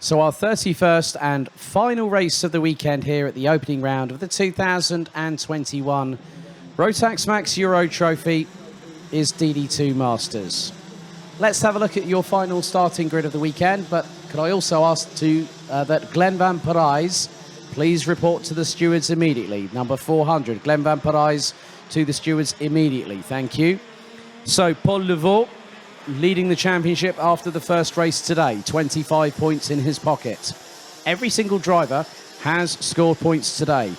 So our 31st and final race of the weekend here at the opening round of the 2021 Rotax Max Euro Trophy is DD2 Masters. Let's have a look at your final starting grid of the weekend, but could I also ask that Glenn Van Parijs please report to the stewards immediately. Number 400, Glenn Van Parijs to the stewards immediately. Thank you. So Paul Levaux leading the championship after the first race today, 25 points in his pocket. Every single driver has scored points today,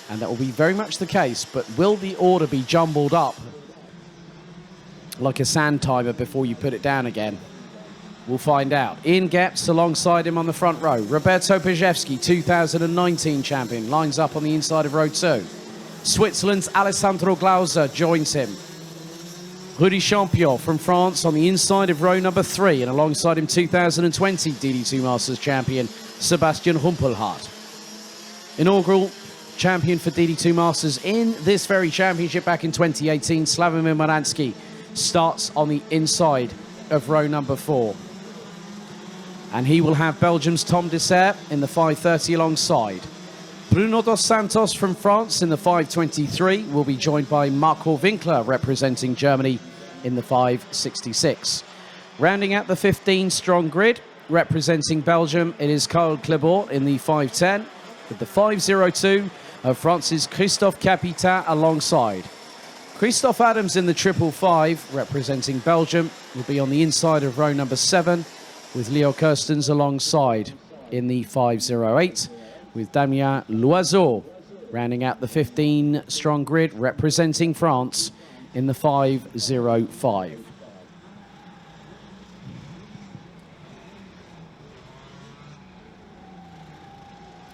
and that will be very much the case, but will the order be jumbled up like a sand timer before you put it down again? We'll find out. Ian Gepps alongside him on the front row. Roberto Pajewski, 2019 champion, lines up on the inside of row 2. Switzerland's Alessandro Glauser joins him. Rudy Champion from France on the inside of row number 3, and alongside him 2020 DD2 Masters champion Sebastian Humpelhardt. Inaugural champion for DD2 Masters in this very championship back in 2018, Slavomir Moransky starts on the inside of row number 4. And he will have Belgium's Tom Dessert in the 5:30 alongside. Bruno dos Santos from France in the 5:23 will be joined by Marco Winkler representing Germany in the 5:66. Rounding out the 15-strong grid, representing Belgium, it is Karel Klebort in the 5:10, with the 5:02 of France's Christophe Capitan alongside. Christophe Adams in the 555, representing Belgium, will be on the inside of row number 7, with Leo Kirstens alongside in the 5:08, with Damien Loiseau rounding out the 15-strong grid, representing France in the 5:05.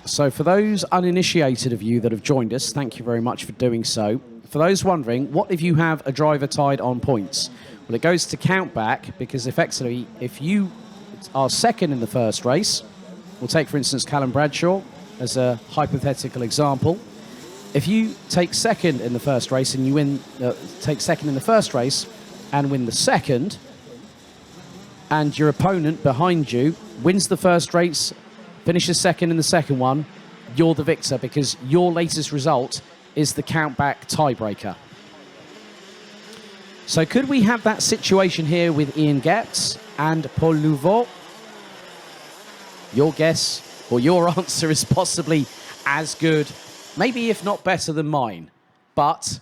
So for those uninitiated of you that have joined us, thank you very much for doing so. For those wondering, what if you have a driver tied on points? Well, it goes to count back, because effectively, if you are second in the first race, we'll take, for instance, Callum Bradshaw as a hypothetical example. If you take second in the first race and you win, take second in the first race and win the second, and your opponent behind you wins the first race, finishes second in the second one, you're the victor, because your latest result is the countback tiebreaker. So could we have that situation here with Ian Gepps and Paul Levaux? Your guess or your answer is possibly as good, maybe if not better than mine. But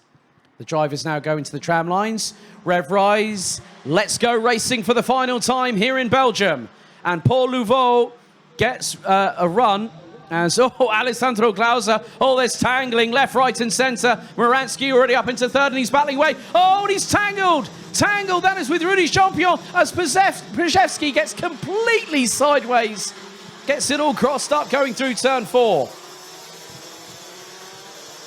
the drivers now go into the tram lines. Rev rise, let's go racing for the final time here in Belgium. And Paul Levaux gets a run as, Alessandro Glauser, there's tangling left, right and centre. Moransky already up into third and he's battling away. And he's tangled! Tangled, that is with Rudy Champion as Pajewski gets completely sideways. Gets it all crossed up going through turn 4.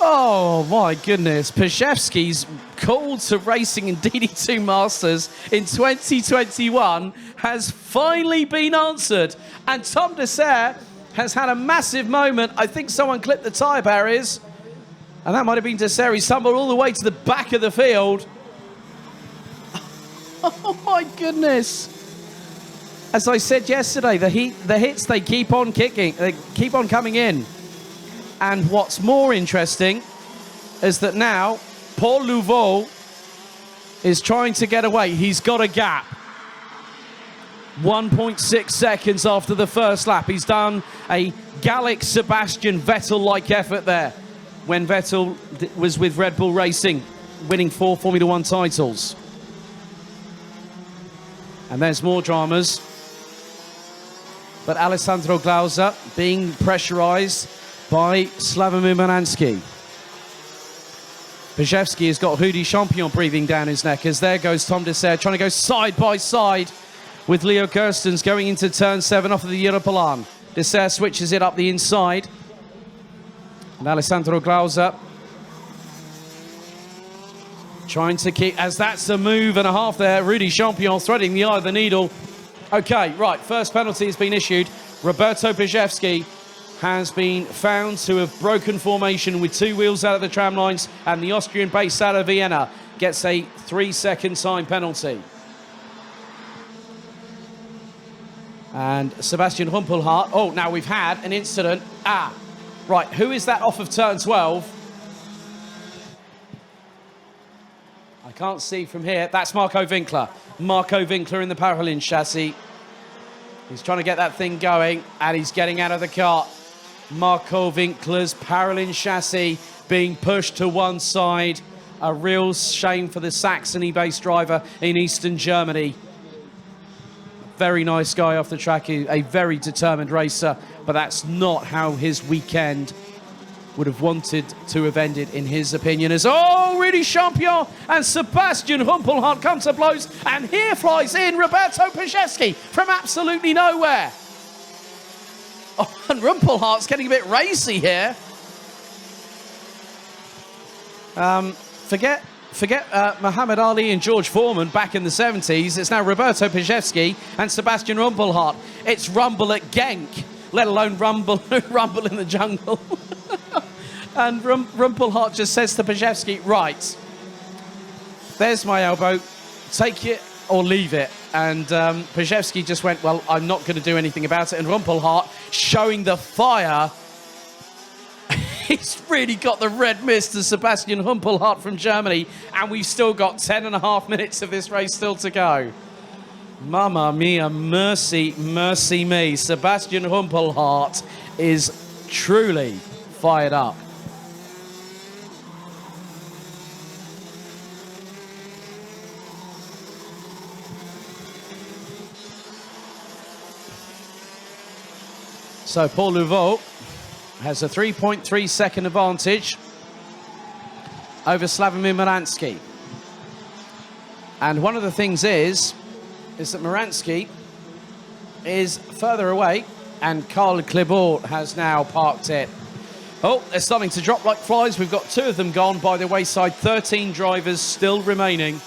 Oh my goodness, Pajewski's call to racing in DD2 Masters in 2021 has finally been answered. And Tom Dessert has had a massive moment. I think someone clipped the tyre barriers, and that might have been Dessert. He stumbled all the way to the back of the field. Oh my goodness. As I said yesterday, the hits, they keep on kicking, they keep on coming in. And what's more interesting is that now Paul Levaux is trying to get away. He's got a gap. 1.6 seconds after the first lap. He's done a Gallic Sebastian Vettel-like effort there when Vettel was with Red Bull Racing, winning 4 Formula 1 titles. And there's more dramas. But Alessandro Glauser being pressurized by Slavomir Moransky. Pajewski has got Rudy Champion breathing down his neck as there goes Tom Dessert trying to go side by side with Leo Kirstens going into turn 7 off of the Europalan. Dessert switches it up the inside. And Alessandro Glauser trying to keep, as that's a move and a half there. Rudy Champion threading the eye of the needle. Okay, right, first penalty has been issued. Roberto Pajewski has been found to have broken formation with 2 wheels out of the tram lines, and the Austrian base out of Vienna gets a 3-second time penalty. And Sebastian Rumpelhart. Oh, now we've had an incident. Right, who is that off of turn 12? I can't see from here. That's Marco Winkler. Marco Winkler in the Paralin chassis. He's trying to get that thing going, and he's getting out of the car. Marco Winkler's Paralin chassis being pushed to one side. A real shame for the Saxony-based driver in Eastern Germany. Very nice guy off the track, a very determined racer, but that's not how his weekend would have wanted to have ended, in his opinion. As Rudy Champion and Sebastian Rumpelhart come to blows, and here flies in Roberto Pajewski from absolutely nowhere. Oh, and Rumpelhart's getting a bit racy here. Forget Muhammad Ali and George Foreman back in the 70s. It's now Roberto Pajewski and Sebastian Rumpelhart. It's rumble at Genk, let alone rumble in the jungle. And Rumpelhart just says to Pajewski, right, there's my elbow, take it or leave it. And Pajewski just went, well, I'm not going to do anything about it. And Rumpelhart, showing the fire, he's really got the red mist to Sebastian Rumpelhart from Germany, and we've still got 10.5 minutes of this race still to go. Mamma mia, mercy, mercy me. Sebastian Rumpelhart is truly fired up. So Paul Louveau has a 3.3 second advantage over Slavomir Muransky. And one of the things is that Muransky is further away, and Carl Clibot has now parked it. Oh, they're starting to drop like flies. We've got 2 of them gone by the wayside. 13 drivers still remaining.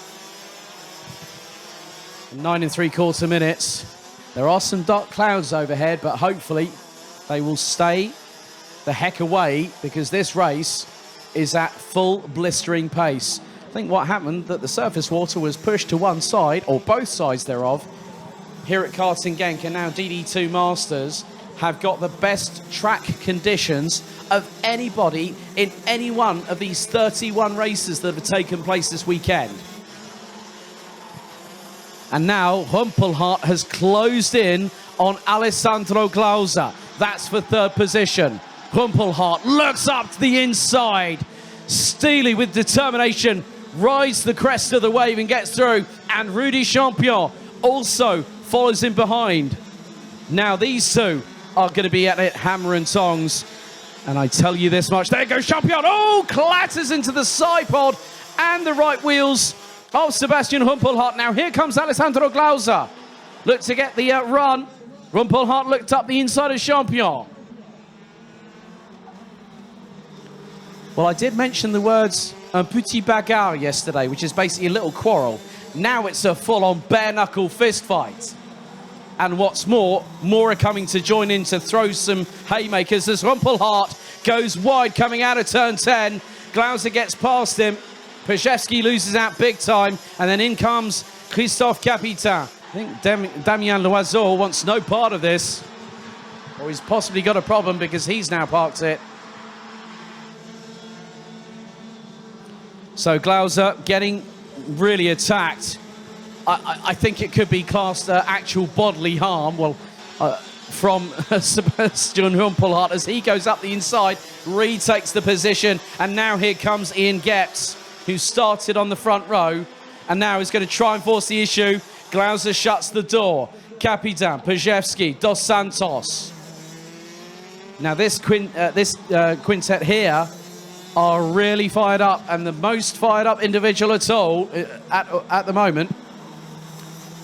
9 3/4 minutes. There are some dark clouds overhead, but hopefully they will stay the heck away, because this race is at full blistering pace. I think what happened, that the surface water was pushed to one side, or both sides thereof, here at Karting Genk, and now DD2 Masters have got the best track conditions of anybody in any one of these 31 races that have taken place this weekend. And now Rumpelhart has closed in on Alessandro Glauser. That's for 3rd position. Rumpelhart looks up to the inside. Steely with determination rides the crest of the wave and gets through. And Rudy Champion also follows in behind. Now these 2 are going to be at it hammer and tongs. And I tell you this much, there goes Champion. Oh, clatters into the side pod and the right wheels of Sebastian Rumpelhart. Now here comes Alessandro Glauser. Look to get the run. Rumpelhart looked up the inside of Champion. Well, I did mention the words un petit bagarre yesterday, which is basically a little quarrel. Now it's a full-on bare-knuckle fist fight. And what's more are coming to join in to throw some haymakers as Rumpelhart goes wide coming out of turn 10. Glauser gets past him. Pajewski loses out big time. And then in comes Christophe Capitan. I think Damien Loiseau wants no part of this. Or he's possibly got a problem, because he's now parked it. So Glauser getting really attacked. I think it could be classed actual bodily harm. Well, from Sebastian Rumpelhart as he goes up the inside, retakes the position, and now here comes Ian Gepps, who started on the front row, and now is going to try and force the issue. Glauser shuts the door. Capitan, Pajewski, Dos Santos. Now this quintet here are really fired up, and the most fired up individual at all at the moment.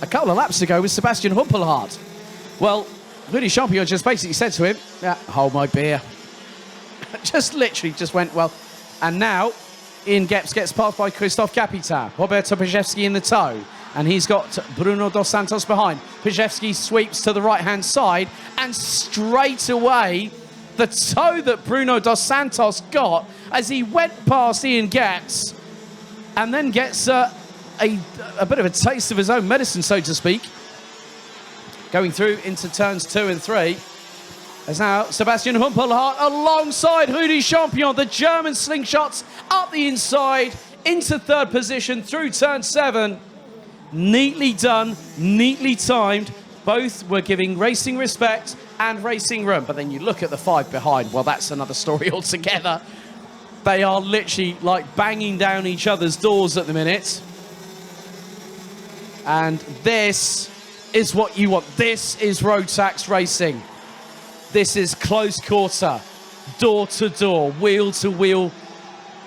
A couple of laps ago was Sebastian Rumpelhart. Well, Rudy Champion just basically said to him, yeah, hold my beer. Just literally just went, well. And now Ian Gepps gets passed by Christophe Capitan. Roberto Pajewski in the tow. And he's got Bruno Dos Santos behind. Pajewski sweeps to the right-hand side, and straight away, the toe that Bruno Dos Santos got as he went past Ian Gepps, and then gets a bit of a taste of his own medicine, so to speak. going through into turns 2 and 3. As now Sebastian Humpelhardt alongside Rudi Champion, the German slingshots up the inside into third position through turn 7. Neatly done, neatly timed. Both were giving racing respect and racing room. But then you look at the 5 behind, well, that's another story altogether. They are literally like banging down each other's doors at the minute. And this is what you want. This is road tax racing. This is close quarter, door to door, wheel to wheel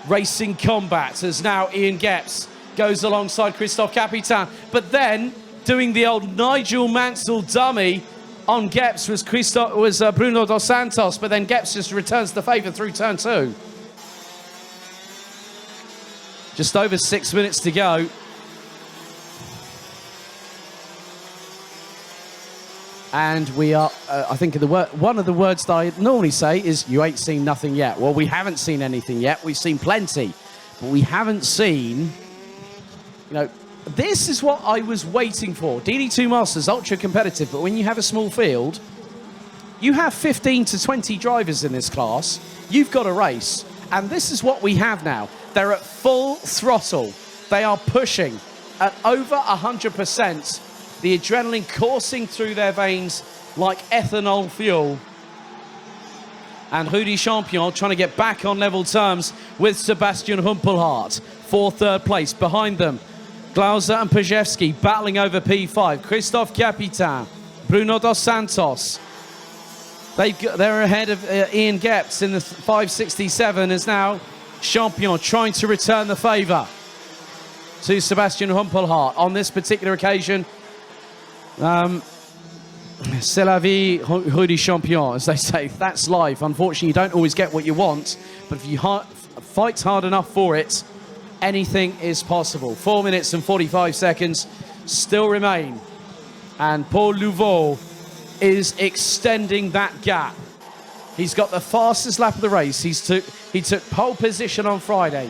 racing combat, as now Ian Gepps goes alongside Christophe Capitan. But then doing the old Nigel Mansell dummy on Gepps was Bruno Dos Santos, but then Gepps just returns the favour through turn 2. Just over 6 minutes to go. And we are, I think one of the words that I normally say is, you ain't seen nothing yet. Well, we haven't seen anything yet. We've seen plenty. But we haven't seen, you know, this is what I was waiting for. DD2 Masters, ultra competitive. But when you have a small field, you have 15 to 20 drivers in this class. You've got a race. And this is what we have now. They're at full throttle. They are pushing at over 100%. The adrenaline coursing through their veins like ethanol fuel. And Rudi Champion trying to get back on level terms with Sebastian Humpelhardt for third place. Behind them, Glauser and Pajewski battling over P5. Christophe Capitan, Bruno Dos Santos. They're ahead of Ian Gepps in the 567 as now Champion trying to return the favour to Sebastian Humpelhardt on this particular occasion. C'est la vie, Rudi Champion, as they say. That's life. Unfortunately, you don't always get what you want, but if you fight hard enough for it, anything is possible. 4 minutes and 45 seconds still remain. And Paul Louveau is extending that gap. He's got the fastest lap of the race. He took pole position on Friday.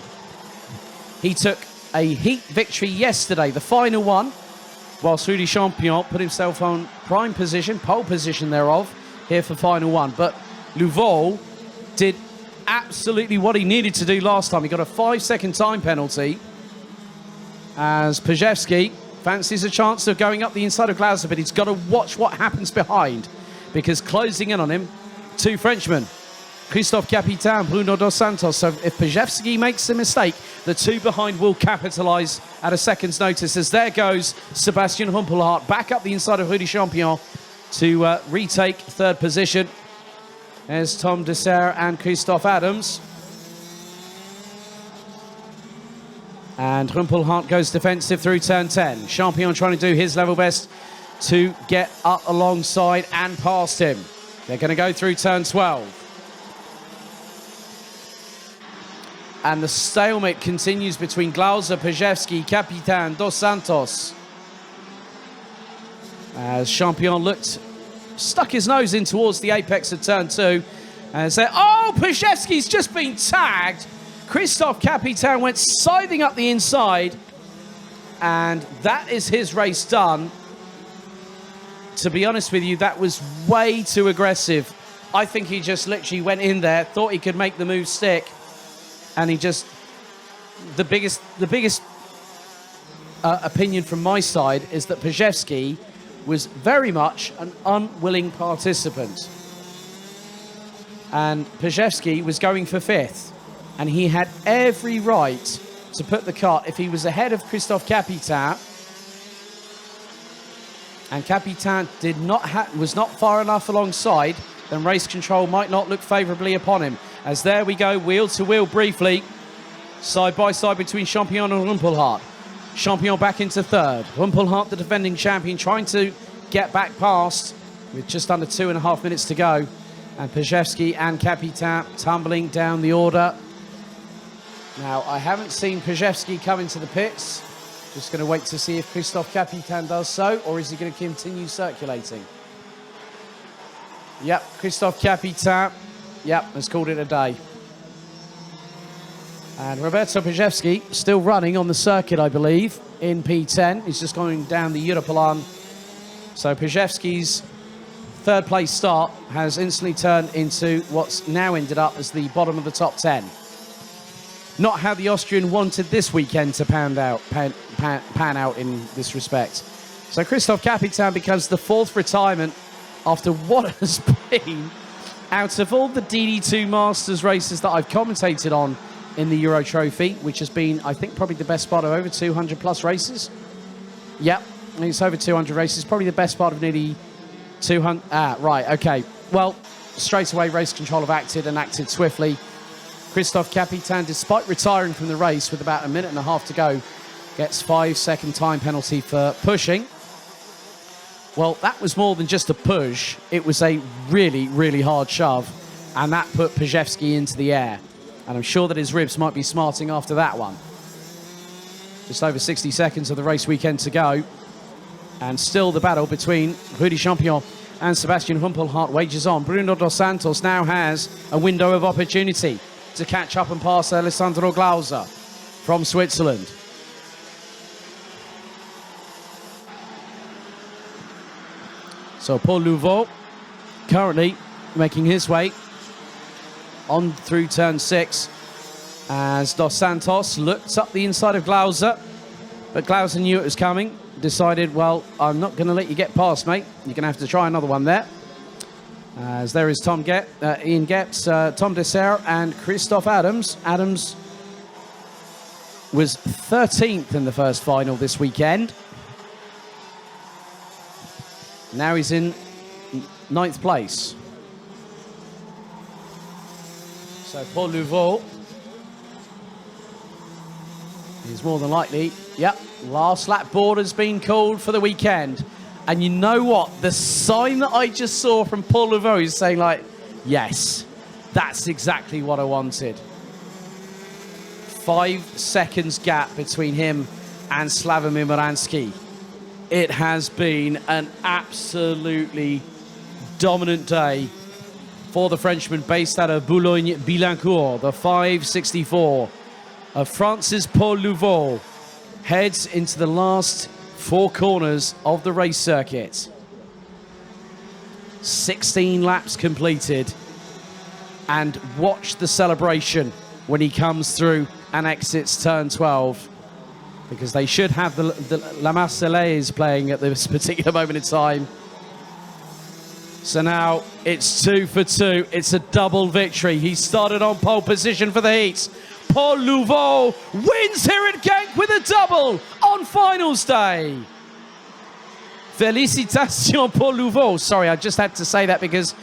He took a heat victory yesterday, the final one, whilst Rudi Champion put himself on prime position, pole position thereof, here for final one. But Louveau did absolutely what he needed to do last time. He got a 5-second time penalty as Pajewski fancies a chance of going up the inside of Glauser, but he's got to watch what happens behind, because closing in on him, 2 Frenchmen, Christophe Capitan, Bruno Dos Santos. So if Pajewski makes a mistake, the 2 behind will capitalise at a second's notice, as there goes Sebastian Humpelhardt back up the inside of Rudi Champion to retake third position. There's Tom Dessert and Christophe Adams. And Humpelhardt goes defensive through turn 10. Champion trying to do his level best to get up alongside and past him. They're going to go through turn 12. And the stalemate continues between Glauser, Pajewski, Capitan, Dos Santos. As Champion stuck his nose in towards the apex of turn 2. And said, oh, Pajewski's just been tagged. Christophe Capitan went scything up the inside. And that is his race done. To be honest with you, that was way too aggressive. I think he just literally went in there, thought he could make the move stick. And he just, the biggest opinion from my side is that Pajewski was very much an unwilling participant. And Pajewski was going for 5th. And he had every right to put the car, if he was ahead of Christophe Capitan, and Capitan was not far enough alongside, then race control might not look favourably upon him. As there we go, wheel to wheel briefly, side by side between Champion and Humpelhardt. Champion back into third. Humpelhardt, the defending champion, trying to get back past with just under 2.5 minutes to go. And Pajewski and Capitan tumbling down the order. Now, I haven't seen Pajewski come into the pits. Just going to wait to see if Christophe Capitan does so, or is he going to continue circulating? Yep, Christophe Capitan. Yep, has called it a day. And Roberto Pajewski still running on the circuit, I believe, in P10. He's just going down the Europolon So Pajewski's third place start has instantly turned into what's now ended up as the bottom of the top 10. Not how the Austrian wanted this weekend to pan out in this respect. So Christophe Capitan becomes the fourth retirement after what has been, out of all the DD2 Masters races that I've commentated on in the Euro Trophy, which has been, I think, probably the best part of over 200 plus races. Yep, it's over 200 races, probably the best part of nearly 200. Right, okay. Well, straight away, race control have acted swiftly. Christophe Capitan, despite retiring from the race with about a minute and a half to go, gets 5-second time penalty for pushing. Well, that was more than just a push. It was a really, really hard shove, and that put Pajewski into the air. And I'm sure that his ribs might be smarting after that one. Just over 60 seconds of the race weekend to go. And still the battle between Rudy Champion and Sebastian Humpelhardt wages on. Bruno dos Santos now has a window of opportunity to catch up and pass Alessandro Glauser from Switzerland. So Paul Louveau currently making his way on through turn 6 as Dos Santos looked up the inside of Glauser, but Glauser knew it was coming, decided, well, I'm not going to let you get past, mate. You're going to have to try another one there. As there is Ian Gepps, Tom Dessert and Christophe Adams. Adams was 13th in the first final this weekend. Now he's in 9th place. So Paul Louveau is more than likely, yep, last lap board has been called for the weekend. And you know what? The sign that I just saw from Paul Louveau is saying, like, yes, that's exactly what I wanted. 5 seconds gap between him and Slavomir Moransky. It has been an absolutely dominant day for the Frenchman based out of Boulogne-Billancourt. The 5.64 of France's Paul Louveau heads into the last 4 corners of the race circuit. 16 laps completed. And watch the celebration when he comes through and exits turn 12. Because they should have the La Marseillaise playing at this particular moment in time. So now it's 2 for 2. It's a double victory. He started on pole position for the heats. Paul Louveau wins here at Genk with a double on finals day. Félicitations, Paul Louveau. Sorry, I just had to say that because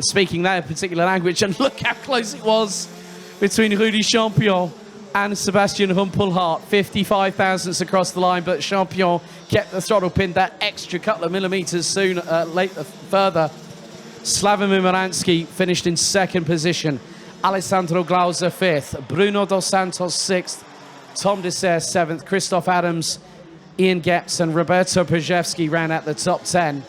speaking that particular language, and look how close it was between Rudy Champion and Sebastian Humpelhardt. 55 thousandths across the line, but Champion kept the throttle pinned that extra couple of millimeters further. Slavomir Moransky finished in 2nd position. Alessandro Glauser 5th. Bruno dos Santos 6th. Tom Dessert 7th. Christophe Adams, Ian Gepps and Roberto Pajewski ran at the top 10.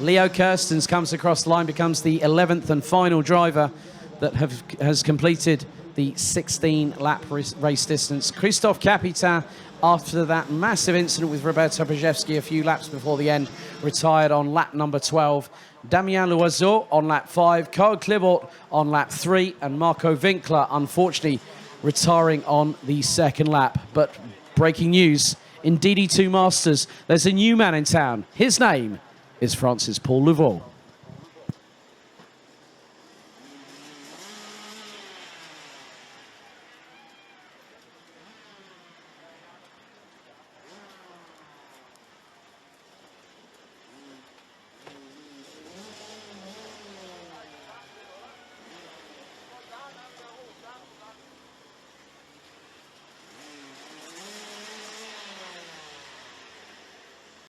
Leo Kirstens comes across the line, becomes the 11th and final driver that has completed the 16-lap race distance. Christophe Capitan, after that massive incident with Roberto Pajewski a few laps before the end, retired on lap number 12. Damien Loiseau on lap 5, Carl Clibort on lap 3, and Marco Winkler, unfortunately, retiring on the 2nd lap. But breaking news, in DD2 Masters, there's a new man in town. His name is France's Paul Louveau.